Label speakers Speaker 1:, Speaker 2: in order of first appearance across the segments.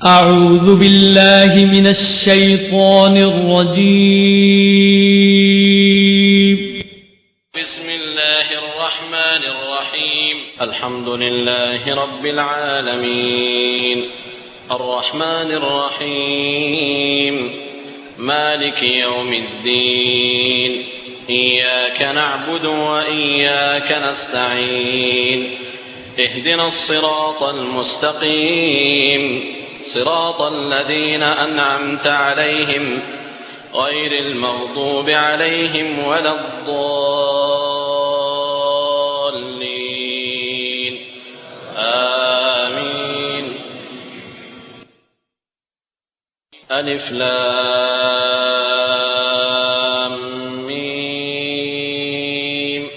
Speaker 1: أعوذ بالله من الشيطان الرجيم.
Speaker 2: بسم الله الرحمن الرحيم. الحمد لله رب العالمين، الرحمن الرحيم، مالك يوم الدين، إياك نعبد وإياك نستعين، اهدنا الصراط المستقيم، صراط الذين أنعمت عليهم غير المغضوب عليهم ولا الضالين، آمين. ألف لام ميم.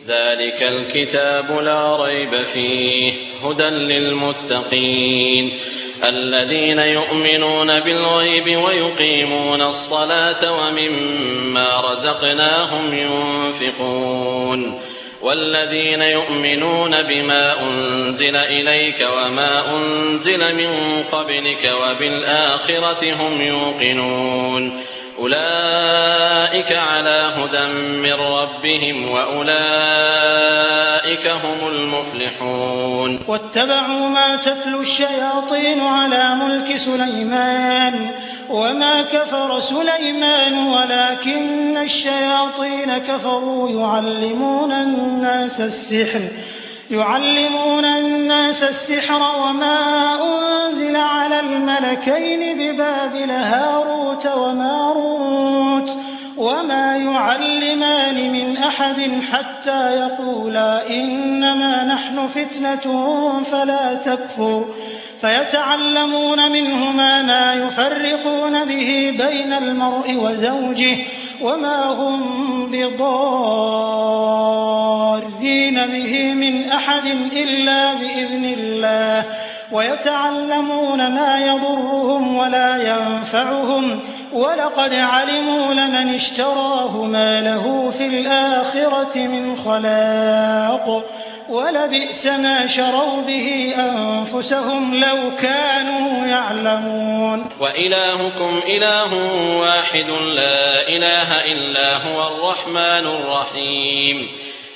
Speaker 2: ذلك الكتاب لا ريب فيه هدى للمتقين الذين يؤمنون بالغيب ويقيمون الصلاة ومما رزقناهم ينفقون والذين يؤمنون بما أنزل إليك وما أنزل من قبلك وبالآخرة هم يوقنون أولئك على هدى من ربهم وأولئك هم المفلحون.
Speaker 3: واتبعوا ما تتلو الشياطين على ملك سليمان وما كفر سليمان ولكن الشياطين كفروا يعلمون الناس السحر وما أنزل على الملكين ببابل هاروت وماروت وما يعلمان من أحد حتى يقولا إنما نحن فتنة فلا تكفر فيتعلمون منهما ما يفرقون به بين المرء وزوجه وما هم بضارين به من أحد إلا بإذن الله ويتعلمون ما يضرهم ولا ينفعهم ولقد علموا لمن اشتراه ما له في الآخرة من خلاق ولبئس ما شروا به أنفسهم لو كانوا يعلمون.
Speaker 2: وإلهكم إله واحد لا إله إلا هو الرحمن الرحيم.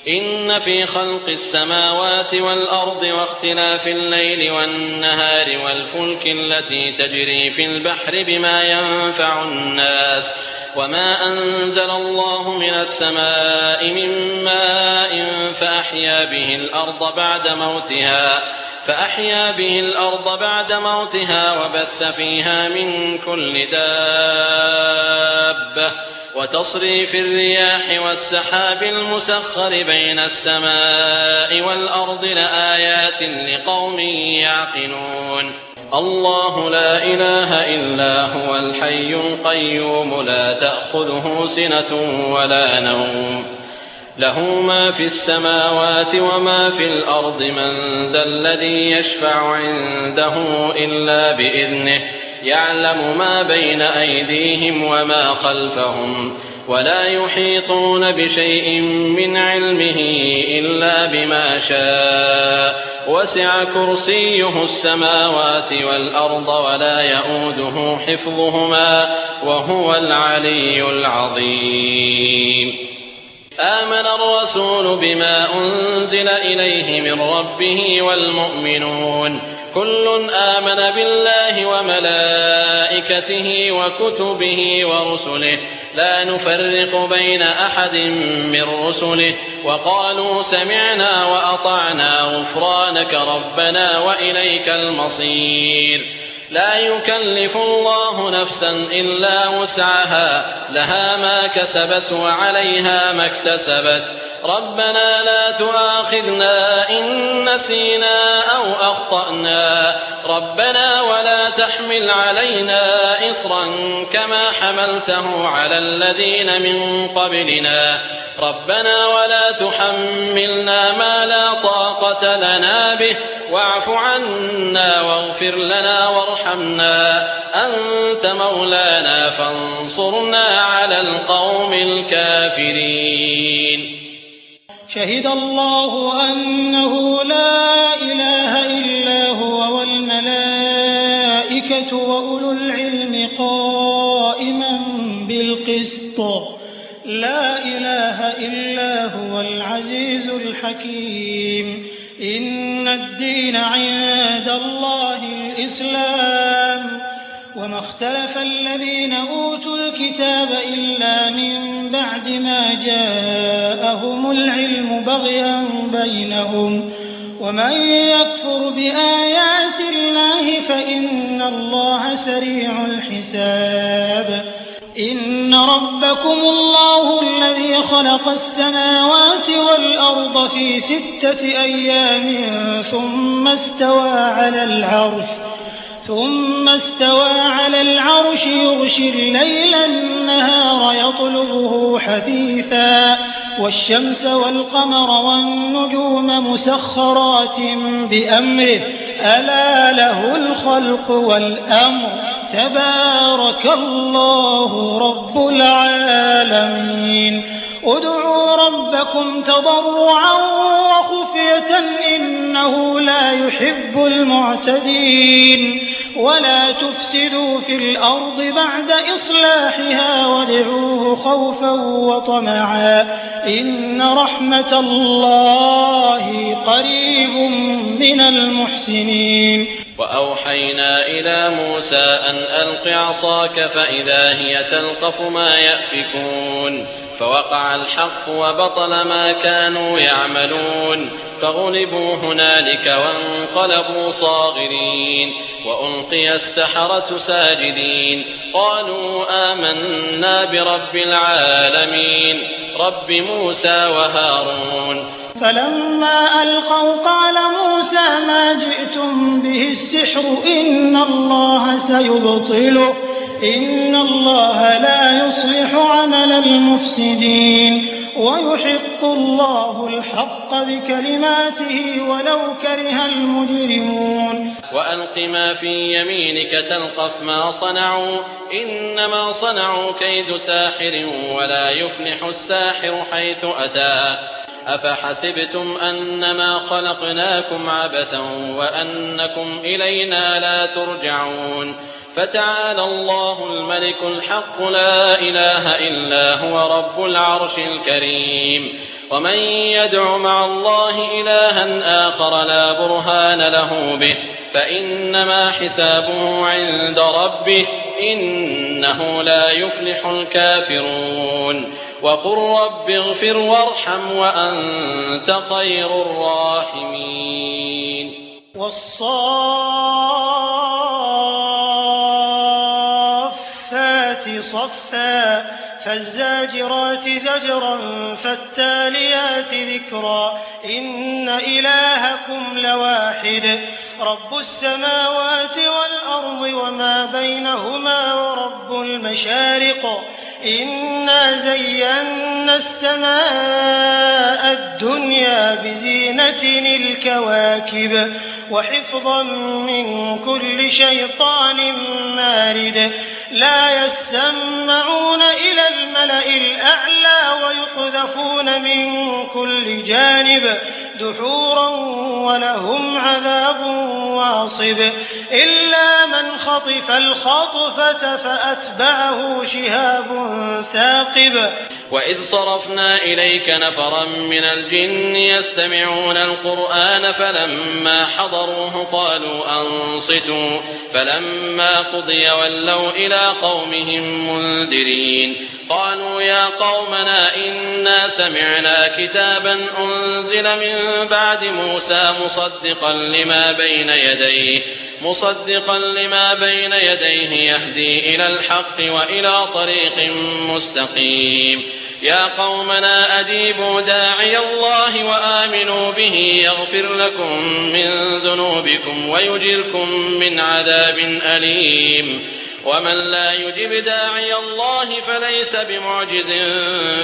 Speaker 2: إن في خلق السماوات والأرض واختلاف الليل والنهار والفلك التي تجري في البحر بما ينفع الناس وما أنزل الله من السماء من ماء فأحيا به الأرض بعد موتها وبث فيها من كل دابة وتصريف الرياح والسحاب المسخر بين السماء والأرض لآيات لقوم يعقلون. الله لا إله إلا هو الحي القيوم لا تأخذه سنة ولا نوم له ما في السماوات وما في الأرض من ذا الذي يشفع عنده إلا بإذنه يعلم ما بين أيديهم وما خلفهم ولا يحيطون بشيء من علمه إلا بما شاء وسع كرسيه السماوات والأرض ولا يؤوده حفظهما وهو العلي العظيم. آمن الرسول بما أنزل إليه من ربه والمؤمنون كل آمن بالله وملائكته وكتبه ورسله لا نفرق بين أحد من رسله وقالوا سمعنا وأطعنا غفرانك ربنا وإليك المصير. لا يكلف الله نفسا إلا وسعها لها ما كسبت وعليها ما اكتسبت ربنا لا تؤاخذنا إن نسينا أو أخطأنا ربنا ولا تحمل علينا إصرا كما حملته على الذين من قبلنا ربنا ولا تحملنا ما لا طاقة لنا به واعف عنا واغفر لنا وارحمنا أنت مولانا فانصرنا على القوم الكافرين.
Speaker 3: شهد الله أنه لا إله إلا هو والملائكة الْمَلَائِكَةُ وَأُولُو الْعِلْمِ قَائِمًا بِالْقِسْطِ لَا إِلَٰهَ إِلَّا هُوَ الْعَزِيزُ الْحَكِيمُ إِنَّ الدِّينَ عِندَ اللَّهِ الْإِسْلَامُ وَمَا اخْتَلَفَ الَّذِينَ أُوتُوا الْكِتَابَ إِلَّا مِن بَعْدِ مَا جَاءَهُمُ الْعِلْمُ بَغْيًا بَيْنَهُمْ وَمَن يَكْفُرْ بِآيَاتِ اللَّهِ فَإِنَّ اللَّهَ سَرِيعُ الْحِسَابِ إِنَّ رَبَّكُمُ اللَّهُ الَّذِي خَلَقَ السَّمَاوَاتِ وَالْأَرْضَ فِي 6 أيام ثُمَّ اسْتَوَىٰ عَلَى الْعَرْشِ يُغْشِي اللَّيْلَ النَّهَارَ يَطْلُبُهُ حَثِيثًا وَالشَّمْسَ وَالْقَمَرَ وَالنُّجُومَ مُسَخَّرَاتٍ بِأَمْرِهِ أَلَا لَهُ الْخَلْقُ وَالْأَمْرُ تَبَارَكَ اللَّهُ رَبُّ الْعَالَمِينَ ادْعُوا رَبَّكُمْ تَضَرُّعًا وَخُفْيَةً إِنَّهُ لا يُحِبُّ الْمُعْتَدِينَ وَلَا تُفْسِدُوا فِي الْأَرْضِ بَعْدَ إِصْلَاحِهَا وَادْعُوهُ خَوْفًا وَطَمَعًا إِنَّ رَحْمَتَ اللَّهِ قَرِيبٌ مِّنَ الْمُحْسِنِينَ
Speaker 2: وأوحينا إلى موسى أن ألق عصاك فإذا هي تلقف ما يأفكون فوقع الحق وبطل ما كانوا يعملون فغلبوا هنالك وانقلبوا صاغرين وألقي السحرة ساجدين قالوا آمنا برب العالمين رب موسى وهارون
Speaker 3: فلما ألقوا قال موسى ما جئتم به السحر إن الله سيبطله إن الله لا يصلح عمل المفسدين ويحق الله الحق بكلماته ولو كره المجرمون
Speaker 2: وألق ما في يمينك تلقف ما صنعوا إنما صنعوا كيد ساحر ولا يفلح الساحر حيث أتى أفحسبتم أنما خلقناكم عبثا وأنكم إلينا لا ترجعون فتعالى الله الملك الحق لا إله إلا هو رب العرش الكريم ومن يدع مع الله إلها آخر لا برهان له به فإنما حسابه عند ربه إنه لا يفلح الكافرون وقل رب اغفر وارحم وأنت خير الراحمين
Speaker 3: والصافات صفا فالزاجرات زجرا فالتاليات ذكرا إن إلهكم لواحد رب السماوات والأرض وما بينهما ورب المشارق إنا زينا السماء الدنيا بزينة الكواكب وحفظا من كل شيطان مارد لا يسمعون إلى الملأ الأعلى ويقذفون من كل جانب دحورا ولهم عذاب واصب إلا من خطف الخطفة فأتبعه شهاب ثاقب
Speaker 2: وإذ صرفنا إليك نفرا من الجن يستمعون القرآن فلما حضروه قالوا أنصتوا فلما قضي ولوا إلى قومهم منذرين قالوا يا قومنا إنا سمعنا كتابا أنزل من بعد موسى مصدقا لما بين يديه يهدي إلى الحق وإلى طريق مستقيم يا قومنا أجيبوا داعي الله وآمنوا به يغفر لكم من ذنوبكم ويجركم من عذاب أليم ومن لا يجب داعي الله فليس بمعجز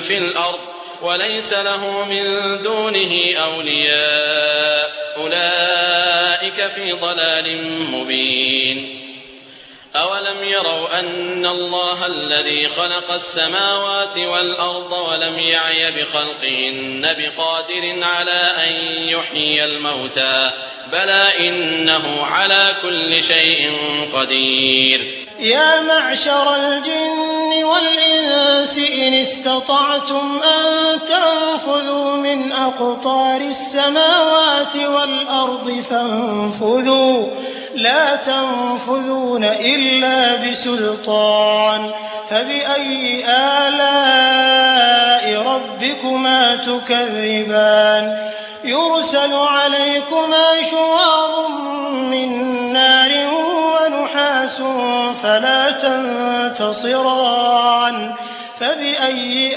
Speaker 2: في الأرض وليس له من دونه أولياء أولئك في ضلال مبين أولم يروا أن الله الذي خلق السماوات والأرض ولم يعي بخلقهن بقادر على أن يحيي الموتى بلى إنه على كل شيء قدير.
Speaker 3: يا معشر الجن والإنس إن استطعتم أن تنفذوا من أقطار السماوات والأرض فانفذوا لا تنفذون إلا بسلطان. فبأي آلاء ربكما تكذبان؟ يرسل عليكما شواظ من نار ونحاس فلا تنتصران. فبأي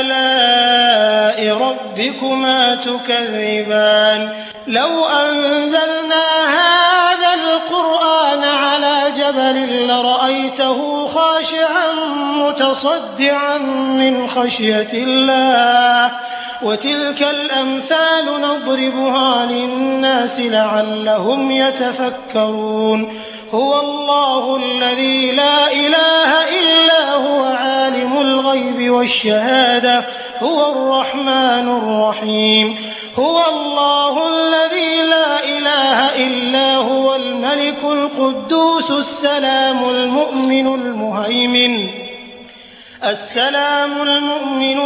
Speaker 3: آلاء ربكما تكذبان؟ لو أنزلنا هذا القرآن على جبل لرأيته خاشعا متصدعا من خشية الله. وتلك الأمثال نضربها للناس لعلهم يتفكرون. هو الله الذي لا إله إلا هو عالم الغيب والشهادة هو الرحمن الرحيم. هو الله الذي لا إله إلا هو الملك القدوس السلام المؤمن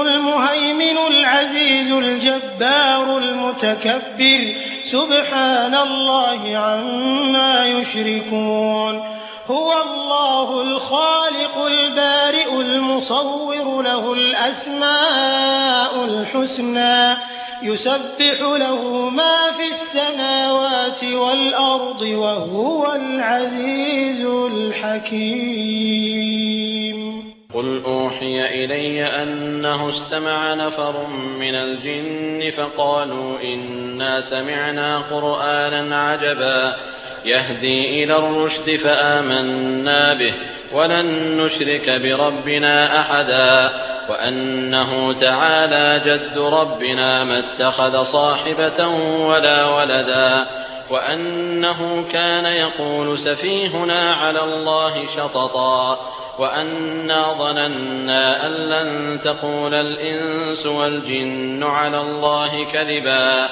Speaker 3: المهيمن العزيز الجبار المتكبر سبحان الله عما يشركون. هو الله الخالق البارئ المصور له الأسماء الحسنى يسبح له ما في السماوات والأرض وهو العزيز الحكيم.
Speaker 2: قل أوحي إلي أنه استمع نفر من الجن فقالوا إنا سمعنا قرآنا عجبا يهدي إلى الرشد فآمنا به ولن نشرك بربنا أحدا وأنه تعالى جد ربنا ما اتخذ صاحبة ولا ولدا وأنه كان يقول سفيهنا على الله شططا وأنا ظننا أن لن تقول الإنس والجن على الله كذبا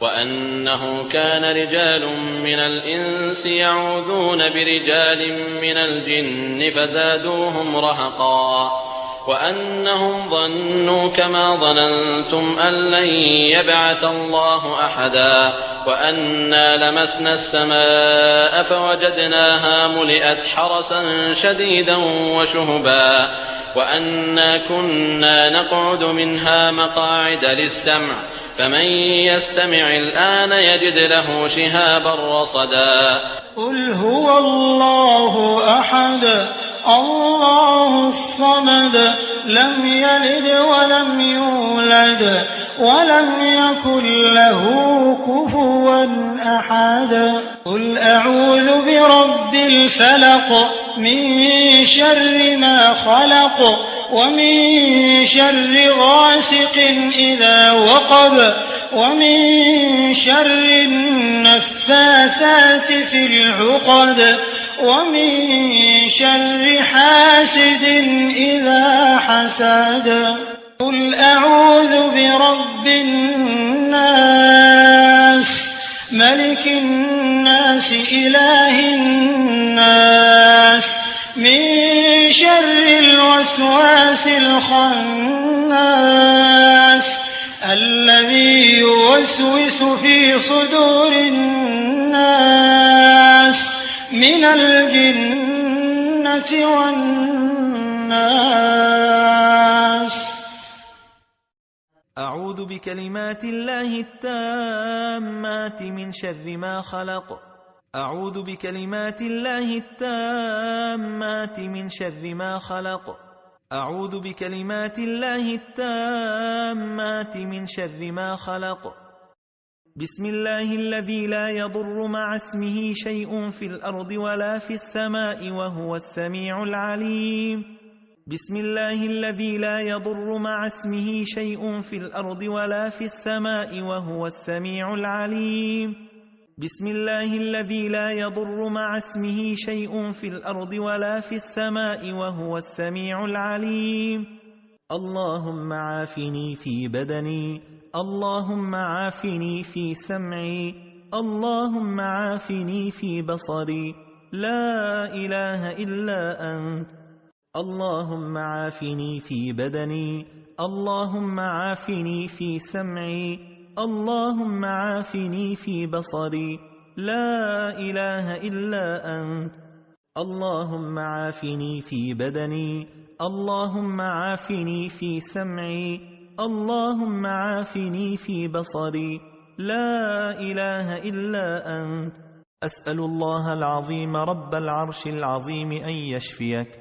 Speaker 2: وأنه كان رجال من الإنس يعوذون برجال من الجن فزادوهم رهقا وأنهم ظنوا كما ظننتم أن لن يبعث الله أحدا وأنا لمسنا السماء فوجدناها ملئت حرسا شديدا وشهبا وأنا كنا نقعد منها مقاعد للسمع فمن يستمع الآن يجد له شهابا رصدا.
Speaker 3: قل هو الله أحد الله الصمد لم يلد ولم يولد ولم يكن له كفوا أحد. قل أعوذ برب الفلق من شر ما خلق ومن شر غاسق إذا وقب ومن شر النفاثات في العقد ومن شر حاسد إذا حسد. قل أعوذ برب الناس ملك الناس إله الناس من شر الوسواس الخناس الذي يوسوس في صدور الناس من الجنة والناس.
Speaker 4: أعوذ بكلمات الله التامات من شر ما خلق. أعوذ بكلمات الله التامات من شر ما خلق. أعوذ بكلمات الله التامات من شر ما خلق. بسم الله الذي لا يضر مع اسمه شيء في الأرض ولا في السماء وهو السميع العليم. بسم الله الذي لا يضر مع اسمه شيء في الأرض ولا في السماء وهو السميع العليم. بسم الله الذي لا يضر مع اسمه شيء في الأرض ولا في السماء وهو السميع العليم. اللهم عافني في بدني، اللهم عافني في سمعي، اللهم عافني في بصري، لا إله إلا أنت. اللهم عافني في بدني، اللهم عافني في سمعي، اللهم عافني في بصري، لا إله إلا أنت. اللهم عافني في بدني، اللهم عافني في سمعي، اللهم عافني في بصري، لا إله إلا أنت. أسأل الله العظيم رب العرش العظيم أن يشفيك،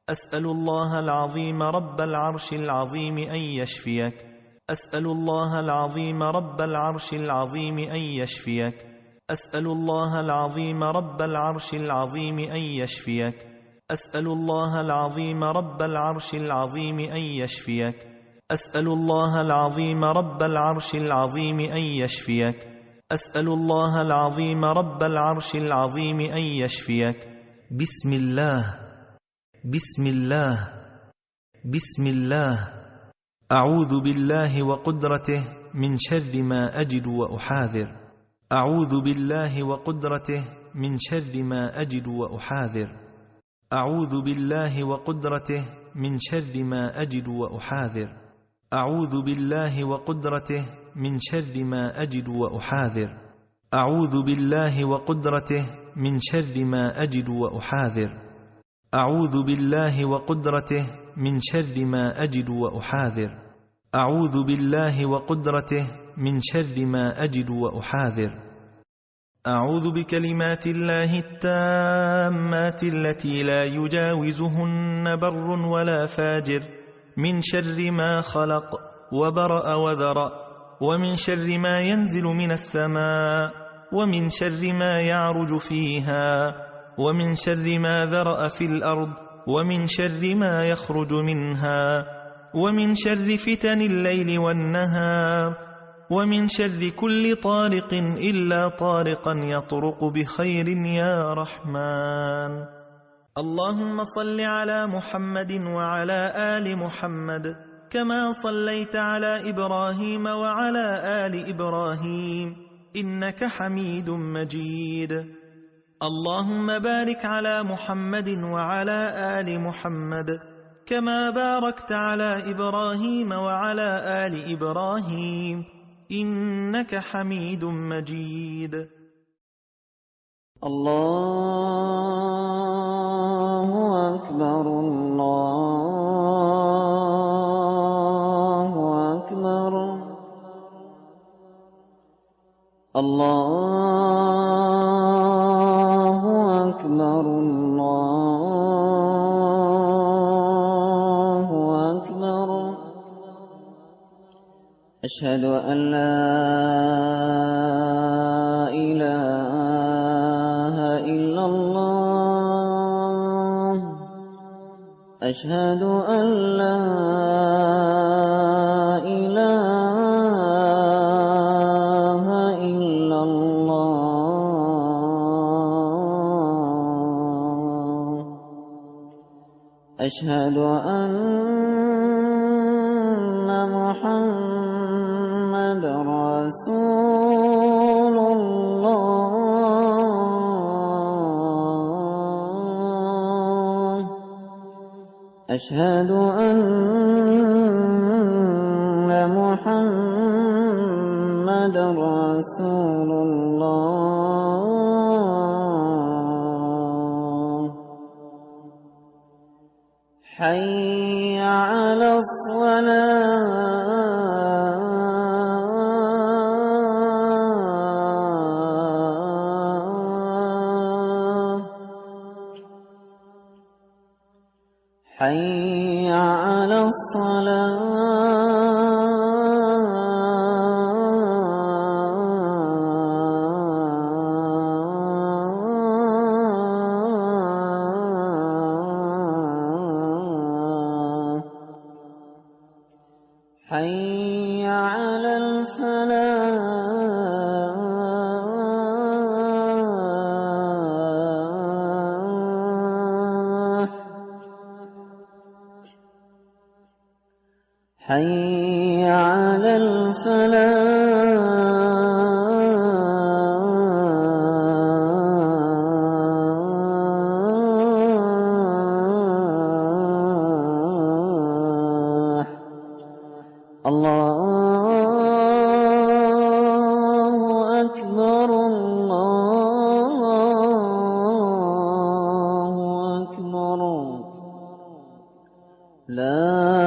Speaker 4: أسأل الله العظيم رب العرش العظيم أن يشفيك، أسأل الله العظيم رب العرش العظيم أن يشفيك، أسأل الله العظيم رب العرش العظيم أن يشفيك، أسأل الله العظيم رب العرش العظيم أن يشفيك، أسأل الله العظيم رب العرش العظيم أن يشفيك، أسأل الله العظيم رب العرش العظيم أن يشفيك. بسم الله، بسم الله، بسم الله. أعوذ بالله وقدرته من شر ما أجد وأحاذر، أعوذ بالله وقدرته من شر ما أجد وأحاذر، أعوذ بالله وقدرته من شر ما أجد وأحاذر، أعوذ بالله وقدرته من شر ما أجد وأحاذر، أعوذ بالله وقدرته من شر ما أجد وأحاذر، أعوذ بالله وقدرته من شر ما أجد وأحاذر، أعوذ بالله وقدرته من شر ما أجد وأحاذر. أعوذ بكلمات الله التامات التي لا يجاوزهن بر ولا فاجر من شر ما خلق وبرأ وذرأ، ومن شر ما ينزل من السماء، ومن شر ما يعرج فيها، ومن شر ما ذرأ في الأرض، ومن شر ما يخرج منها، ومن شر فتن الليل والنهار، ومن شر كل طارق إلا طارقا يطرق بخير يا رحمن. اللهم صل على محمد وعلى آل محمد كما صليت على إبراهيم وعلى آل إبراهيم إنك حميد مجيد. اللهم بارك على محمد وعلى آل محمد كما باركت على إبراهيم وعلى آل إبراهيم إنك حميد مجيد.
Speaker 5: الله أكبر، الله أكبر، الله أكبر، الله أكبر. أشهد أن لا إله إلا الله، أشهد أن لا إله إلا الله، أشهد أن محمد رسول الله، أشهد أن محمد رسول الله. حي على الصلاة، حي على الصلاة، حي على الفلاح، حي على الفلاح الله أكبر الله أكبر لا